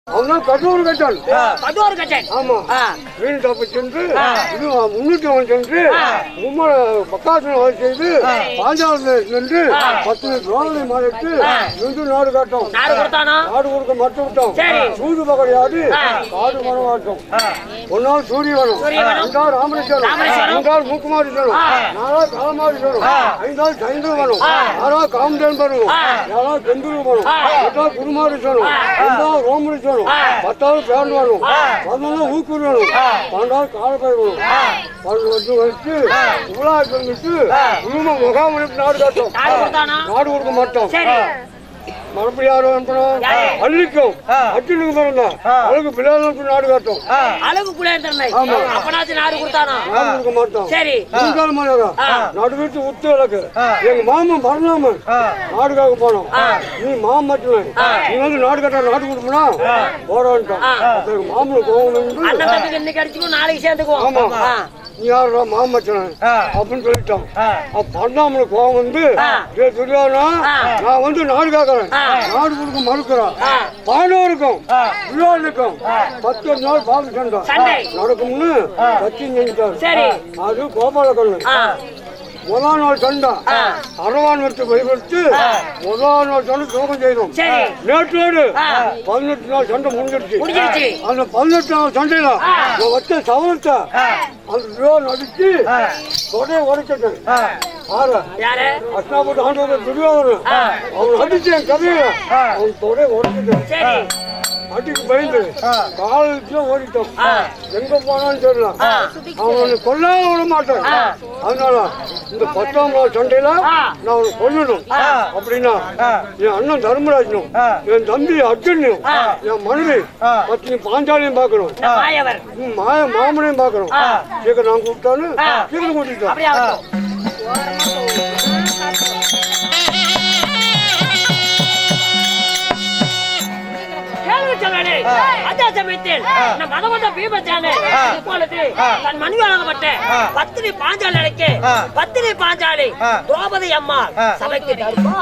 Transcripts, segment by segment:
அவன் கடலூர் கட்டன். கடலூர் கட்டன். ஆமா. வீண் தப்பு சென்று இது 301 சென்று பக்காசனம் செய்து பாஞ்சாலத்தில் சென்று 10 துரோணி மாறிட்டு இந்து நாடு காட்டும். நாடு கொடுக்க மட்டும் விட்டோம். சூது பகடையாது காடு மனவாட்டம். ஒன்னால் சூரியவனம், ரெண்டாவது ராமலிங்கரம், மூன்றாவது மூக்குமாரிசனம், நாலாவது காலமாரிசனம், ஐந்தாவது சைந்தவனம், ஆறாவது காமதேன் பருவம், ஏழாவது பெந்தூர் வனம், எட்டாவது குருமாரிசனம், ஒன்றாவது ரோமரிசனம், 10வது பேர் வரும், 11வது ஊக்கூர் வரும், 12வது காலப்பயிர் வரும். 12 வருஷம் கழிச்சு உலாக்கு வந்துட்டு முகாமளிப்பு நாடு காட்டும். நாடு கொடுக்க மாட்டோம். மறுபடியும் யாரும் அனுப்பணும். அள்ளிக்கும் அச்சுனுக்கு பிறந்தா அழகு பிள்ளைகளுக்கு நாடு காட்டும். அழகு பிள்ளையா நாடு கொடுத்தானா கொடுக்க மாட்டோம். சரி நாடு வீட்டு உத்து விளக்கு எங்க மாமன் மரணாமன் நாடுக்காக போனோம். நீ மாமன் மட்டும் நீ வந்து நாடு கட்ட நாடு கொடுப்பா போராட்டோம். மாமனுக்கு கோவம் இன்னைக்கு அடிச்சுக்கோ நாளைக்கு சேர்ந்துக்குவோம். ஆமா நீ யாரா மாமச்சன் அப்படின்னு சொல்லிட்டோம். பன்னெண்டாமனுக்கு கோவம் வந்து துரியானா நான் வந்து நாடு காக்கிறேன் நாடு கொடுக்க மறுக்கிறோம். 11க்கும் விழாவுக்கும் 10 நாள் பாம்பு சண்டை நடக்கும்னு கட்சி செஞ்சுட்டாரு. அது கோபாலக்கண்ணு. முதல் நாள் சண்டை அரவான் வச்சு வழிபட்டு முதல் நாள் சண்டை துவக்கம் செய்யணும். நேற்றோடு 18 நாள் சண்டை முடிஞ்சிருச்சு. அந்த 18 நாள் சண்டையில வச்ச சவரத்தை அந்த விழா நடிச்சு தொடையை உடைச்சிட்டேன். அஷ்டாபட்டு ஆண்டவர் துரியோதனன் அவன் அடிச்சு என் கதையில அவன் தொடையை உடைச்சிட்டேன். அடிக்கு பயந்து காலத்துல ஓடிட்டோம். எங்க போனாலும் தெரியலாம் அவனை கொல்லாம விட மாட்டேன். அதனால இந்த 10ஆம் நாள் சண்டையில நான் அவனை கொல்லணும். அப்படின்னா என் அண்ணன் தர்மராஜனும் என் தம்பி அர்ஜுனையும் என் மனைவி பத்தினி பாஞ்சாலியும் பார்க்கணும். மாமனையும் பார்க்கணும். சீக்கிரம் நான் கூப்பிட்டான்னு சீக்கிரம் கூட்டிட்டோம். அதே சமயத்தில் மதவந்த பீமச்சான இப்பொழுது தன் மனைவி வழங்கப்பட்ட பத்தினி பாஞ்சாலி அழைக்க பத்தினி பாஞ்சாலி திரௌபதி அம்மா சபைக்கு தருமா.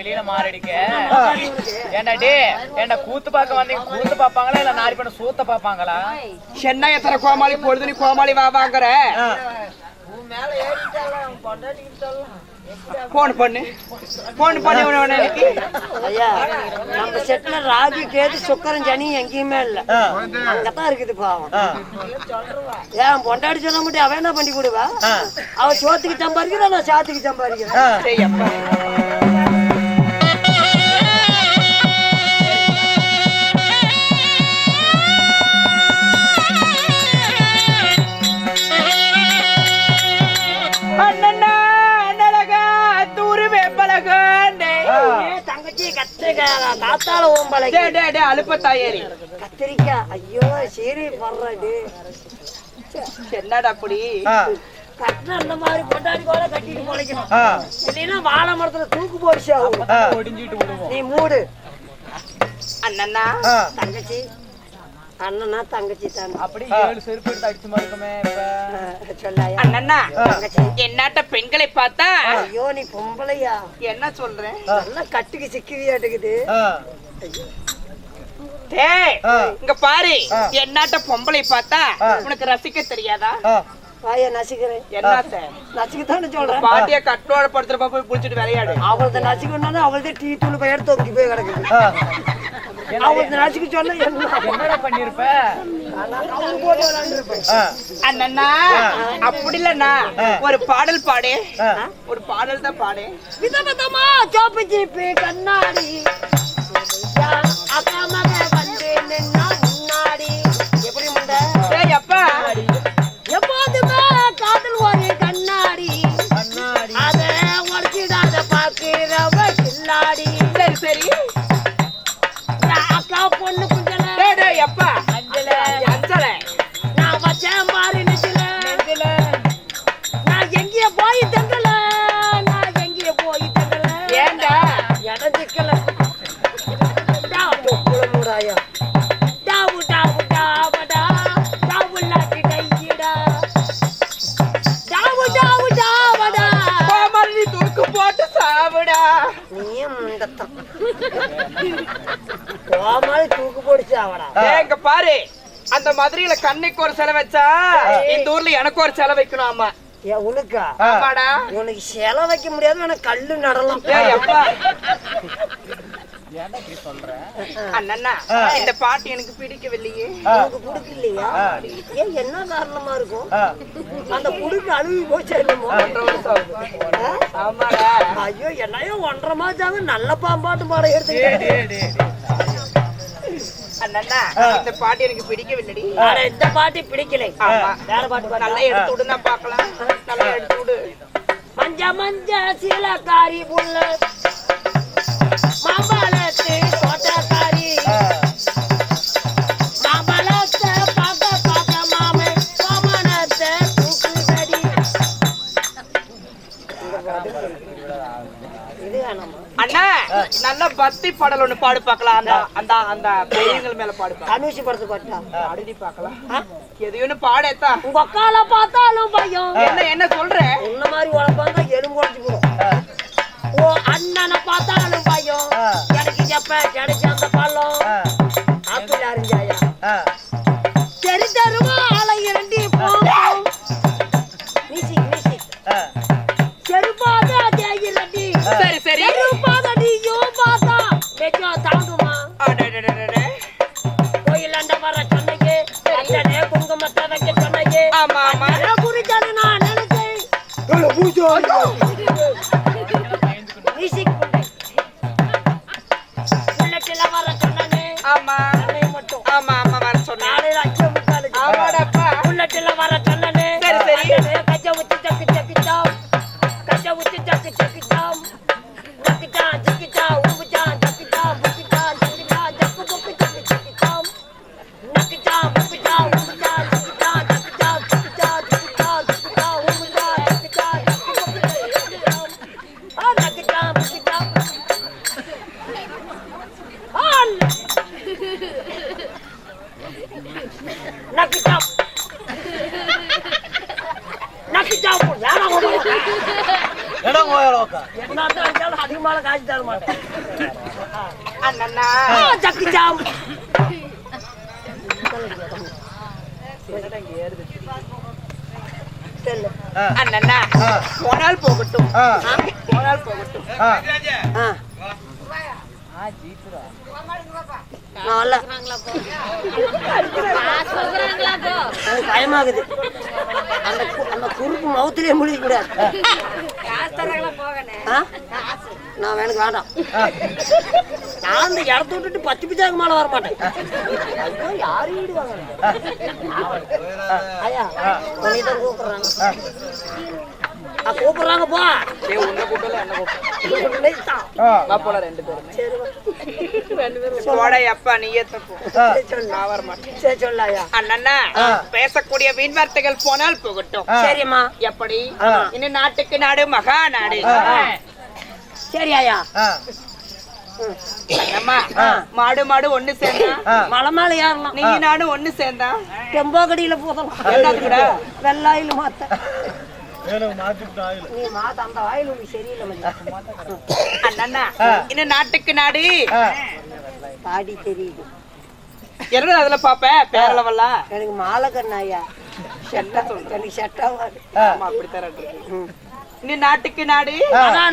வெளியில மாறடிக்க ஏண்டா டே ஏண்டா கூத்து பார்க்க வந்தீங்க கூத்து பாப்பாங்களா இல்ல நாலு பேர் சூத்த பாப்பாங்களா என்ன எத்தனை கோமாளி பொழுது நீ கோமாளி வா வாங்குற போன் பண்ணு உனக்கு ஐயா நம்ம செட்ல ராகி கேது சுக்கரன் சனி எங்கேயுமே இல்ல அங்கதான் இருக்குது பாவம் ஏன் பொண்டாடி சொல்ல முடியும் அவன் என்ன பண்ணி கொடுவா அவ சோத்துக்கு சம்பாதிக்கிறா நான் சாத்துக்கு சம்பாதிக்கிறேன் தங்கச்சி காத்தால அழுப்பத்தாயேரி கத்திரிக்காய் ஐயோ சீரி படுறாடு என்னடா அப்படி கட்டின அந்த மாதிரி பொண்டாடி போல கட்டிட்டு போலைக்கணும் இல்லைன்னா வாழை மரத்துல தூக்கு போடுச்சு ஒடிஞ்சிட்டு விடுவோம் நீ மூடு அண்ணா தங்கச்சி அண்ணனா தங்கச்சி தான் அப்படி 7 செருப்பு எடுத்து அடிச்சு மாருக்குமே இப்ப சொல்லாயா அண்ணா தங்கச்சி என்னாட்ட பெண்களை பார்த்தா ஐயோ நீ பொம்பளையா என்ன சொல்றேன் நல்லா கட்டுக்கு சிக்கிவியாட்டுக்குது டேய் இங்க பாரு என்னாட்ட பொம்பளை பார்த்தா உனக்கு ரசிக்க தெரியாதா வாய நசிக்கிறேன் என்னத்த நசிக்கத்தானே சொல்றேன் பாட்டிய கட்டோட படுத்துறப்ப போய் புடிச்சிட்டு விளையாடு அவளத நசிக்கணும்னா அவளதே டீ தூள் போய் தொங்கி போய் கிடக்குது அவளத நசிக்க சொன்னா என்னடா பண்ணிருப்ப அண்ணா அப்படி இல்லண்ணா ஒரு பாடல் பாடு ஒரு பாடல் தான் பாடு விதவிதமா சோப்பு சீப்பு கண்ணாடி அக்கா மக வந்து நின்னா முன்னாடி எப்படி முண்ட ஏய் அப்பா எப்போதுமே காதல் ஒரு கண்ணாடி அத உடச்சிடாத பாக்குறவ கில்லாடி சரி சரி அக்கா பொண்ணு குஞ்சல டேய் அப்பா அஞ்சல நான் வச்சேன் பாரு நெஞ்சில நான் எங்கேயோ போய் தங்கல ஏண்டா இடம் சிக்கல மூடாயா டாவு டாவு டாவடா டாவு லாட்டி டையிடா டாவு டாவு டாவடா கோமாளி தூக்கு போட்டு சாவுடா நீயும் முண்டத்தான் கோமாளி தூக்கு போட்டு சாவடா இங்க பாரு அந்த மதுரையில கண்ணைக்கு ஒரு செலவு வச்சா இந்த ஊர்ல எனக்கு ஒரு செலவு வைக்கணும் ஆமா ஏன் உனக்கா ஆமாடா உனக்கு செல வைக்க முடியாது உனக்கு கல்லு நடலாம் ஏய் அப்பா ஏன்டா இப்படி சொல்ற அண்ணா இந்த பாட்டு எனக்கு பிடிக்கவில்லையே உனக்கு குடுக்கலையா ஏன் என்ன காரணமா இருக்கும் அந்த குடுக்கு அழுவி போச்சு என்னமோ ஆமாடா ஐயோ என்னையும் 1.5 மாசம் நல்ல பாம்பாட்டு பாடம் எடுத்துக்கிட்டேன் அண்ணா இந்த பாட்டு எனக்கு பிடிக்கவில்லடி ஆனா இந்த பாட்டு பிடிக்கலை வேற பாட்டு நல்லா எடுத்து விடு நான் பார்க்கலாம் நல்லா எடுத்து விடு மஞ்ச மஞ்ச சீலக்காரி புள்ள மாம்பழத்து தோட்டக்காரி மாம்பழத்தை பார்க்க மாமே கோமணத்தை தூக்குதடி இது வேணாமா அண்ணா நல்ல பக்தி பாடல் ஒண்ணு பாடு பார்க்கலாம் அந்த அந்த அந்த பெரியங்கள் மேல பாடு கணூசி படத்து பாட்டா பாடி பார்க்கலாம் எதையும் பாடேத்தா உங்க அக்கால பார்த்தாலும் பையன் என்ன சொல்ற உன்ன மாதிரி உழப்பாங்க எலும்பு உடச்சு போடும் ஓ அண்ணனை பார்த்தாலும் பையன் எனக்கு எப்ப கிடைச்ச அந்த பள்ளம் ஆப்பிள் அறிஞ்சாயா தெரி தருவா ஆளை இரண்டி போகும் மியூசிக் மியூசிக் செருப்பாத தேயிரண்டி சரி சரி செருப்பாதடியோ பார்த்தா வெச்சோ தாங்குமா கோயில் அண்ட வர சொன்னீங்க அண்ணனே குங்குமத்தை வைக்க சொன்னீங்க ஆமா ஆமா குறிச்சாரு நான் நினைச்சேன் மியூசிக் புல்லட்டில வர மாலை காட்சி தர மாட்டேன். அண்ணா சக்கிச்சாம் அண்ணா போனால் போகட்டும் போனால் போகட்டும். பயமாகுது. அந்த குறுப்பு மவுத்திலே முடிய கூடாது. நான் எனக்கு வேண்டாம். நான் அந்த இடத்த விட்டுட்டு பச்சை பிச்சாக்கு மேல வர மாட்டேன். யாரும் ஈடுவாங்க ஐயா உன்னைதான் கூப்பிடுறாங்க. கூப்பிடுறாங்க போ. உன்னை கூப்பிடல என்ன கூப்பிடலாம் 2 பேரும். போடா அப்பா நீயே தப்பு. நான் வர மாட்டேன். சொல்லாயா அண்ணா பேசக்கூடிய வீண் வார்த்தைகள் போனால் போகட்டும். சரிம்மா. எப்படி இன்னும் நாட்டுக்கு நாடு மகா நாடு. சரி ஐயா. அம்மா மாடு மாடு ஒண்ணு சேர்ந்தா மலை மேல ஏறலாம். நீ நானும் ஒண்ணு சேர்ந்தா டெம்போகடியில போதலாம். என்னது வெள்ளாயில் மாத்த நீ மாத்த அந்த ஆயில் உங்களுக்கு சரியில்லை. அண்ணா இன்னும் நாட்டுக்கு நாடு பாடி தெரியுது. என்ன அதுல பாப்ப பேரளவல்ல எனக்கு மாலை கண்ணாயா எனக்கு செட் ஆகாது. அப்படித்தான் இன்னும் நாட்டுக்கு நாடு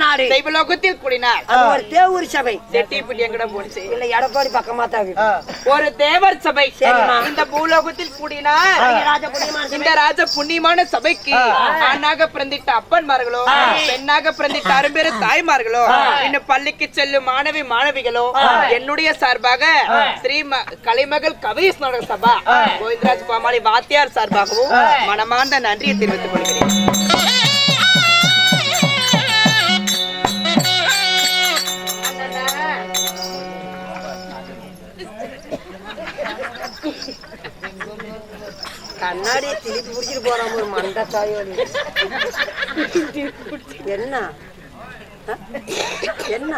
நாடு தெய்வலோகத்தில் கூடினார். அது ஒரு தேவூர் சபை. செட்டிப்பட்டி எங்கட போச்சு இல்ல எடப்பாடி பக்கமா தான் ஒரு தேவர் சபை. இந்த பூலோகத்தில் கூடினார். இந்த ராஜ புண்ணியமான சபைக்கு ஆணாக பிறந்திட்ட அப்பன்மார்களோ பெண்ணாக பிறந்திட்ட அரும்பெரு தாய்மார்களோ இன்னும் பள்ளிக்கு செல்லும் மாணவி மாணவிகளோ என்னுடைய சார்பாக ஸ்ரீ கலைமகள் கவிஸ் நாடக சபா கோவிந்தராஜ் கோமாளி வாத்தியார் சார்பாகவும் மனமார்ந்த நன்றியை தெரிவித்துக் கொள்கிறேன். கண்ணாடியை திருப்பி பிடிச்சிட்டு போறாம ஒரு மண்ட தாயோடு. என்ன என்ன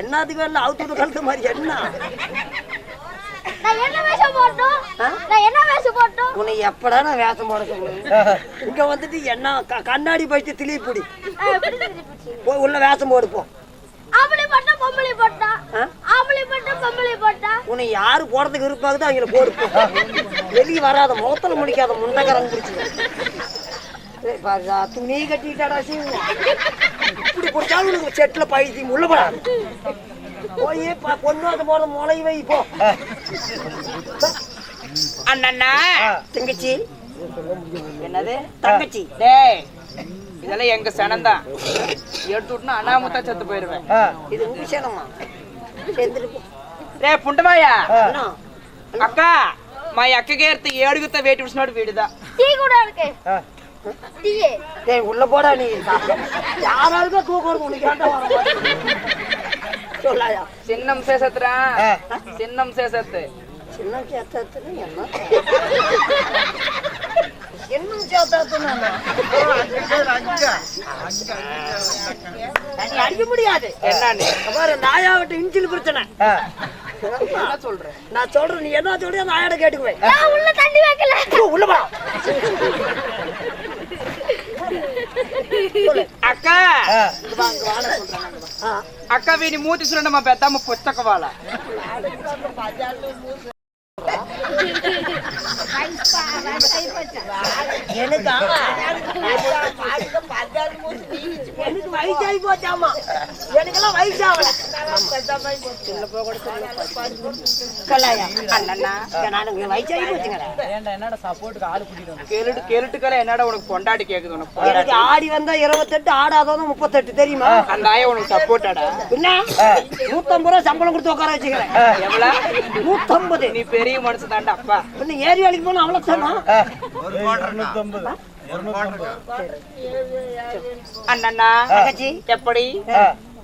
என்னதுக்கு வேலை அவுத்து கலந்த மாதிரி என்ன உன்னை எப்படா நான் வேஷம் போட சொல்லுவேன். இங்க வந்துட்டு என்ன கண்ணாடி போயிட்டு திளிப்பிடி போய் உள்ள வேஷம் போடுப்போம். உன்னை யாரு போடுறதுக்கு இருப்பாகுதோ அவங்கள போடுப்போம். வெளியே வராத முகத்துல முடிக்காத முண்டகரம் பிடிச்சி துணி கட்டிட்டாடா இப்படி பிடிச்சாலும் உனக்கு செட்டுல பழுத்தி உள்ளப்படாது. போய் பொண்ணு போற முளை வை போ. அண்ணா தங்கச்சி என்னது தங்கச்சி டேய் இதெல்லாம் எங்க சனம்தான். எடுத்து விட்டுனா அனாமத்தா செத்து போயிருவேன். இது உங்க சனமா சேர்ந்துட்டு போ. டேய் புண்டவாயா அக்கா మా అక్కకి ఎర్త్ ఏడుగుతా వేటి విడిచినోడు వీడిదా டீ கூட இருக்கு டீ டேய் உள்ள போடா நீ. யாராவது தூக்குறது உனக்கு கேட்டா வர சொல்லாயா. சின்னம் சேசத்ரா சின்னம் சேசத்து சின்னம் சேத்தத்துக்கு என்ன சின்னம் சேத்தத்துனா நீ அடிக்க முடியாது. என்னன்னு பாரு நாயாவிட்ட இன்சில் பிரச்சனை. என்ன சொல்ற நான் சொல்றேன் நீ என்ன சொல்றியோ அந்த நாயோட கேட்டுக்குவேன். நான் உள்ள தண்ணி வைக்கல உள்ள போ. అక్క అక్క వీని మూతి చూడండి మా పెద్దమ్మ పుస్తక వాళ్ళ எனக்கு வயசாகி போச்சாமா. எனக்கெல்லாம் வயசாகல. வயசாகி போச்சுங்க. கேளுட்டுக்கல என்னடா உனக்கு பொண்டாட்டி கேக்குது உனக்கு. எனக்கு ஆடி வந்தா 28 ஆடாதான் 38 தெரியுமா? அந்த ஆய உனக்கு சப்போர்ட்டாடா என்ன 150 ரூபா சம்பளம் கொடுத்து உட்கார வச்சுக்கிறேன். எவ்வளவு 150. நீ பெரிய மனுஷன் தாண்டா அப்பா. இன்னும் ஏரி வேலைக்கு போனா அவ்வளவு தானா? அண்ணா எப்படி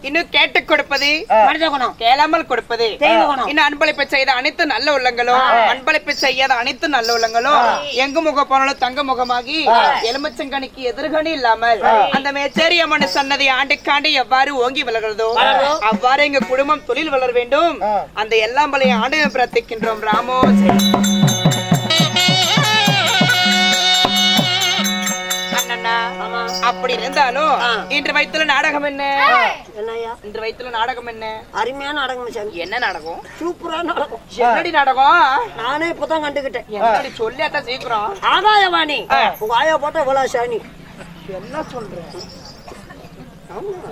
இன்னும் கேட்டு கொடுப்பது மனித குணம், கேளாமல் கொடுப்பது தெய்வ குணம். இன்னும் அன்பளிப்பு செய்த அனைத்து நல்ல உள்ளங்களும் அன்பளிப்பு செய்யாத அனைத்து நல்ல உள்ளங்களும் எங்கு முகம் போனாலும் தங்க முகமாகி எலுமிச்சங்கனிக்கு எதிர்கணி இல்லாமல் அந்த மேச்சேரி அம்மன் சன்னதி ஆண்டுக்காண்டு எவ்வாறு ஓங்கி வளர்கிறதோ அவ்வாறு எங்க குடும்பம் தொழில் வளர வேண்டும். அந்த எல்லாம் பழைய ஆண்டு பிரார்த்திக்கின்றோம். ராமோ அப்படி இருந்தாலும் இன்று வயித்துல நாடகம் என்ன? என்னய்யா இன்று வயித்துல நாடகம் என்ன? அருமையான நாடகம் சாமி. என்ன நாடகம்? சூப்பரா நாடகம். என்னடி நாடகம்? நானே இப்பதான் கண்டுகிட்டேன். என்னடி சொல்லியாட்டா சீக்கிரம். ஆதாயவாணி உங்க ஆயா போட்ட இவ்வளவு சாணி. என்ன சொல்ற?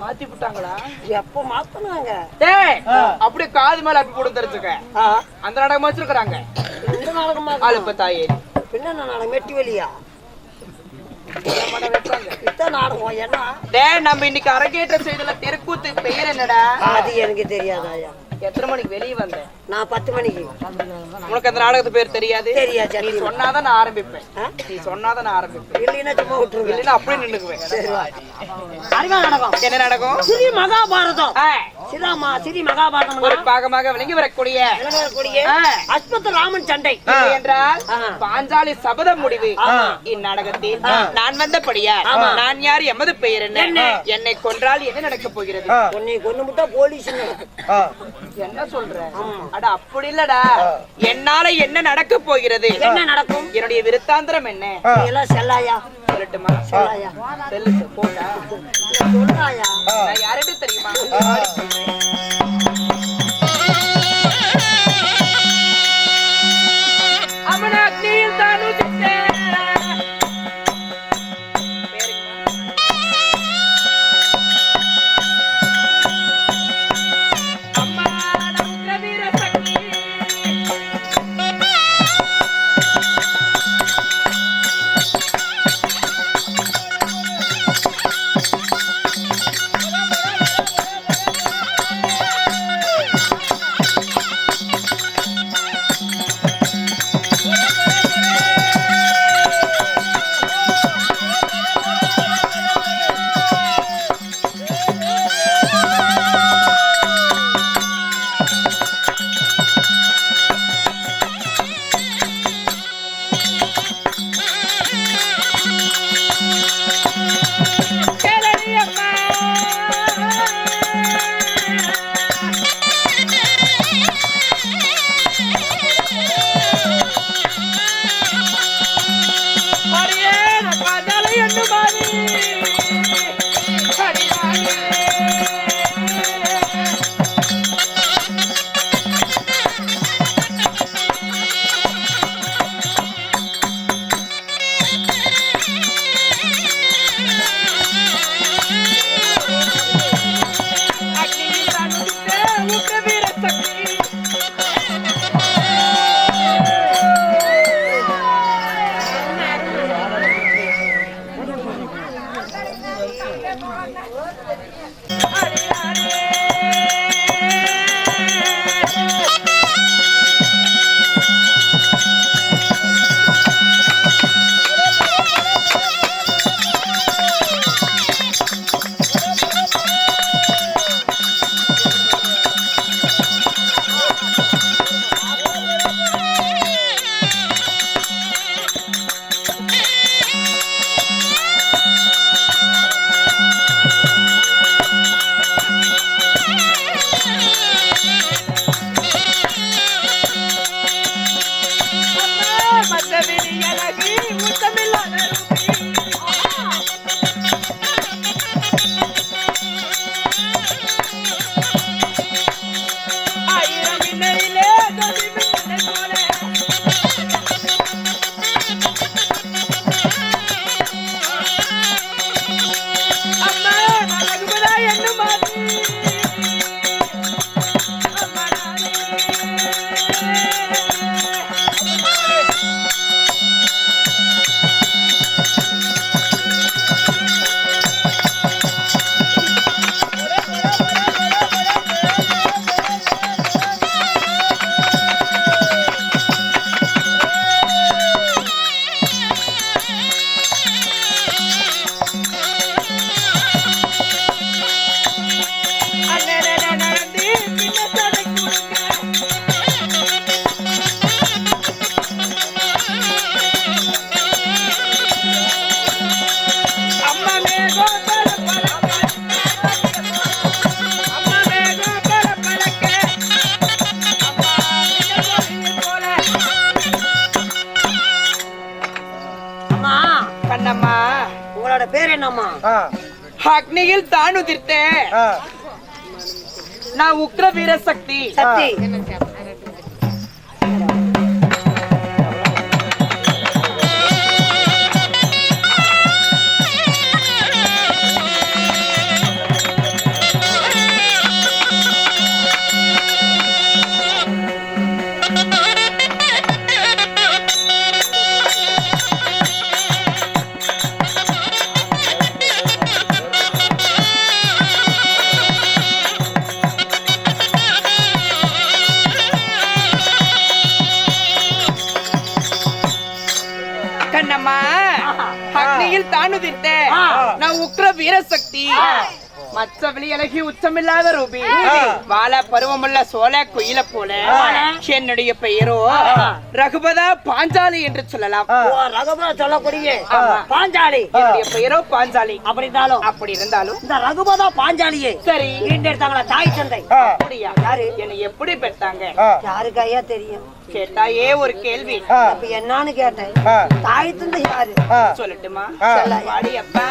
மாத்தி விட்டாங்களா? எப்ப மாத்தினாங்க? டேய் அப்படியே காது மேல அப்பி போட்டு தெரிஞ்சுக்க. அந்த நாடகம் வச்சிருக்காங்க. இந்த நாடகமா ஆளுப்ப தாயே. பின்ன நாடகம் மெட்டி வெளியா இத்தனை நாடகம் என்ன? டேய் நம்ம இன்னைக்கு அரங்கேற்ற செய்தல தெருக்கூத்து பெயர் என்னடா? அது எனக்கு தெரியாதாயா. எத்தனை மணிக்கு வெளியே வந்த? நான் 10 மணிக்கு. உனக்கு அந்த நாடகத்து பேர் தெரியாது? தெரியாது. நீ சொன்னாதான் நான் ஆரம்பிப்பேன். நீ சொன்னாதான் நான் ஆரம்பிப்பேன். இல்லைன்னா சும்மா விட்டுருவேன். இல்லைன்னா அப்படியே நின்னுக்குவேன். அருமையான நாடகம். என்ன நாடகம்? ஸ்ரீ மகாபாரதம். ஸ்ரீ மகாபாரதம் ஒரு பாகமாக விளங்கி வரக்கூடிய அஸ்வத்த ராமன் சண்டை என்றால் பாஞ்சாலி சபதம் முடிவு. இந்நாடகத்தில் நான் வந்தபடியா நான் யார், எமது பெயர் என்ன, என்னை கொன்றால் என்ன நடக்க போகிறது? உன்னை கொண்டு முட்டா போலீஸ். என்ன சொல்ற? அட அப்படி இல்லடா, என்னால என்ன நடக்க போகிறது? என்ன நடக்கும்? என்னுடைய விருத்தாந்திரம் என்ன? எல்லாம் செல்லாயா சொல்லட்டுமா? செல்லாயா செல்லு போட்டா சொல்லாயா. நான் யார்கிட்ட தெரியுமா? அவன அக்னியில் தான் உதித்தேன். அக்னியில் தான் உதிர்த்தேன் நான் உக்ர வீர சக்தி சக்தி கண்ணம்மா அக்னியில் தான் உதிர்த்தேன் நான் உக்ர வீர சக்தி மச்ச விழியழகி உச்சமில்லாத ரூபி வாழ பருவமுள்ள சோழ குயில போல என்னுடைய பெயரோ ரகுபதா பாஞ்சாலி என்று சொல்லலாம். ரகுபதா சொல்லக்கூடிய பாஞ்சாலி என்னுடைய பெயரோ பாஞ்சாலி. அப்படி இருந்தாலும் இந்த ரகுபதா பாஞ்சாலியே சரி வீண்டெடுத்தாங்களா தாய் தந்தை? அப்படியா? யாரு என்னை எப்படி பெற்றாங்க? யாருக்கு ஐயா தெரியும்? கேட்டாயே ஒரு கேள்வி. அப்ப என்னன்னு கேட்டேன். தாய் தந்தை யாரு சொல்லட்டுமா? வாடி அப்பா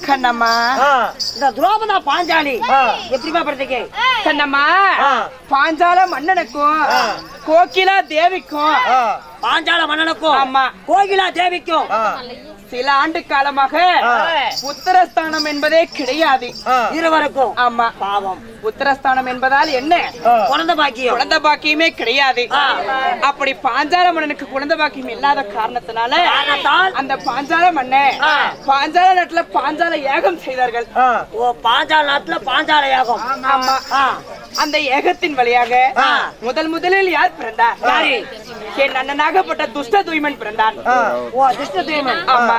கண்ணம்மா இந்த துரோபதா பாஞ்சாலி எப்படிமா படுத்துக்க? கண்ணம்மா பாஞ்சால மன்னனுக்கும் கோகிலா தேவிக்கும் பாஞ்சால மன்னனுக்கும் ஆமா கோகிலா தேவிக்கும் சில ஆண்டு காலமாக உத்தரஸ்தானம் என்பதே கிடையாது இருவருக்கும். ஆமா பாவம். உத்தரஸ்தானம் என்பதால் என்ன? குழந்தை பாக்கியம். குழந்தை பாக்கியமே கிடையாது. அப்படி பாஞ்சால மன்னனுக்கு குழந்தை பாக்கியம் இல்லாத காரணத்தினால அந்த பாஞ்சால மன்னன் பாஞ்சால நாட்டுல பாஞ்சால யாகம் செய்தார்கள். ஓ, பாஞ்சால நாட்டுல பாஞ்சால யாகம். ஆமா. அந்த ஏகத்தின் வழியாக முதலில் யார் பிறந்தார்? என் அண்ணனாகப்பட்ட துஷ்ட தூய்மன் பிறந்தான். ஓ அதிர்ஷ்ட தூய்மன். ஆமா.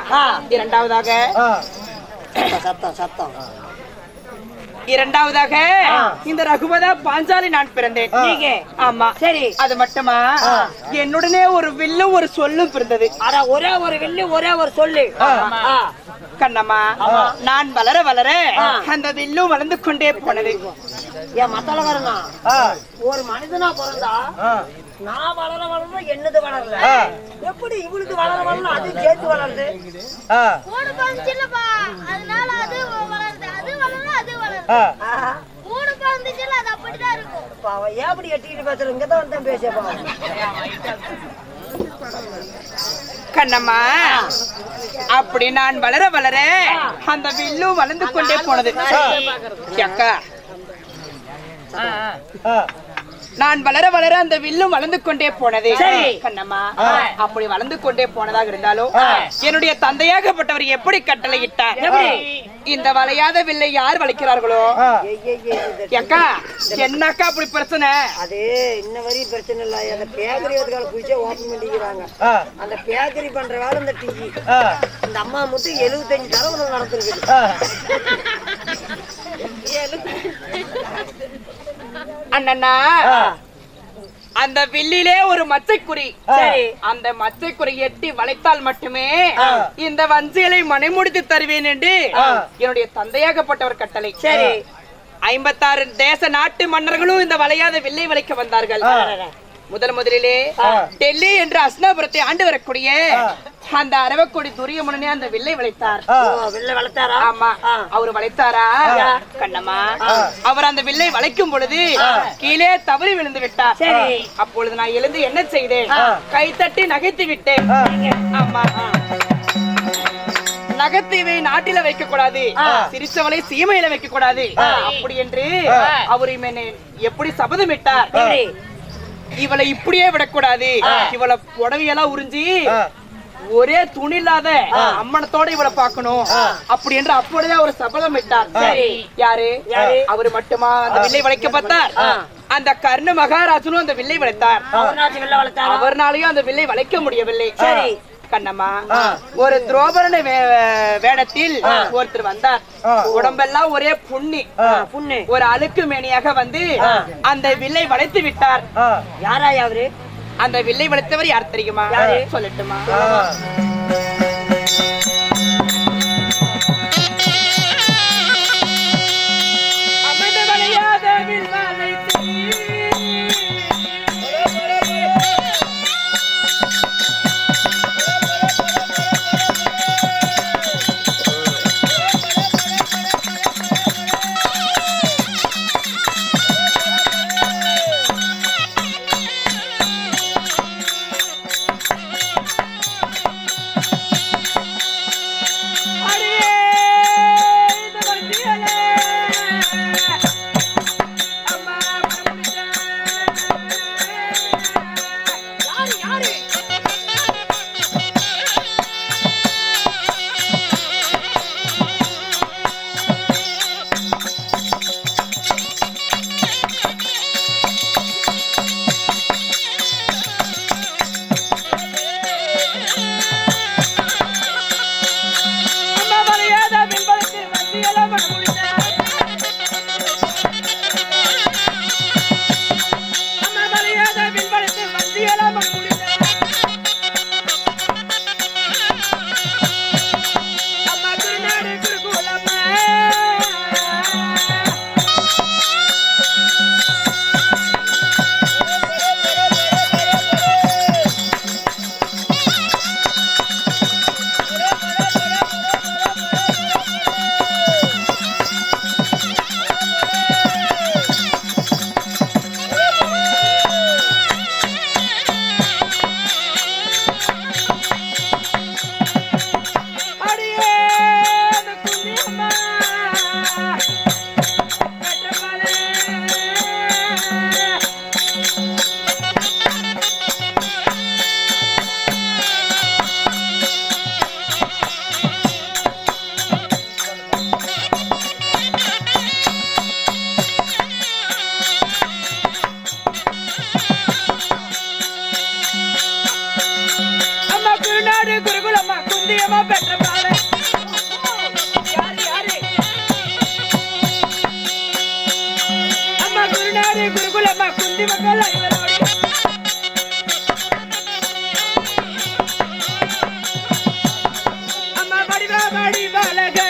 இரண்டாவதாக இந்த ரகுபதா பாஞ்சாலி நான் பிறந்தேன். நீங்க ஆமா. சரி. அது மட்டுமா என்னுடனே ஒரு வில்லும் ஒரு சொல்லும் பிறந்தது. ஆனா ஒரே ஒரு வில்லு ஒரே ஒரு சொல்லு. கண்ணம்மா நான் வளர வளர அந்த வில்லும் வளர்ந்து கொண்டே போனது. ஏன் மத்தால வரனா ஒரு மனிதனா பிறந்தா நான் வளர வளர என்னது வளரல, எப்படி இவளுக்கு வளர வளர அது சேர்த்து வளருது? மூணு பந்துச்சுல்லப்பா, அதனால அது வளருது, அது வளரும், அது வளரும். மூணு பந்துச்சுல அது அப்படிதான் இருக்கும். அவ ஏன் அப்படி எட்டிக்கிட்டு பேசுற? இங்கதான் வந்து பேசப்பா. கண்ணம்மா அப்படி நான் வளர வளர அந்த வில்லும் வளர்ந்து கொண்டே போனது. அக்கா நான் வளர வளர அந்த வில்லும் வளர்ந்து கொண்டே போனது. கண்ணம்மா அப்படி வளர்ந்து கொண்டே போனதாக இருந்தாலும் என்னுடைய தந்தையாகப்பட்டவர் எப்படி கட்டளையிட்டார்? இந்த வளையாத வில்லை யார் வளைக்கிறார்களோ? அக்கா என்னக்கா அப்படி பிரச்சனை? அது இன்ன வரையும் பிரச்சனை இல்ல. அந்த பேக்கரி அதுக்கால புடிச்சே ஓபன் பண்ணிக்கிறாங்க. அந்த பேக்கரி பண்ற வேலை இந்த டீ. இந்த அம்மா மட்டும் 75 தடவை நடந்துருக்கு. அண்ணா அந்த வில்லிலே ஒரு மச்சைக்குறி. சரி, அந்த மச்சைக்குறி எட்டி வளைத்தால் மட்டுமே இந்த வஞ்சிகளை மனைமுடித்து தருவேன் என்று என்னுடைய தந்தையாகப்பட்டவர் கட்டளை. சரி, 56 தேச நாட்டு மன்னர்களும் இந்த வளையாத வில்லை வளைக்க வந்தார்கள். முதலிலே டெல்லி என்று அஸ்னாபுரத்தை ஆண்டு வரக்கூடிய அந்த அரவக்கொடி துரியமுடனே அந்த வில்லை வளைத்தார். வில்லை வளர்த்தாரா? ஆமா, அவர் வளைத்தாரா? கண்ணம்மா அவர் அந்த வில்லை வளைக்கும் பொழுது கீழே தவறி விழுந்து விட்டார். அப்பொழுது நான் எழுந்து என்ன செய்தேன்? கைத்தட்டி நகைத்து விட்டேன். ஆமா, நகத்தீவை நாட்டில வைக்க கூடாது, சிரிச்சவளை சீமையில வைக்க கூடாது அப்படி என்று அவர் எப்படி சபதமிட்டார்? இவளை இப்படியே விடக்கூடாது, இவளை புடவையெல்லாம் உறிஞ்சி ஒரே துணி இல்லாத அம்மனத்தோட இவளை பார்க்கணும் அப்படி என்று அப்படியே அவர் சபதம் விட்டார். யாரு? அவரு மட்டுமா அந்த வில்லை வளைக்க பார்த்தார்? அந்த கர்ண மகாராஜனும் அந்த வில்லை வளைத்தார். அவர்னாலையும் அந்த வில்லை வளைக்க முடியவில்லை. சரி கண்ணம்மா, ஒரு துரோபரண வேடத்தில் ஒருத்தர் வந்தார். உடம்பெல்லாம் ஒரே புண்ணி, ஒரு அழுக்கு மேனியாக வந்து அந்த வில்லை வளைத்து விட்டார். யாரா அவரு? அந்த வில்லை வளைத்தவர் யார் தெரியுமா? சொல்லட்டுமா? அழக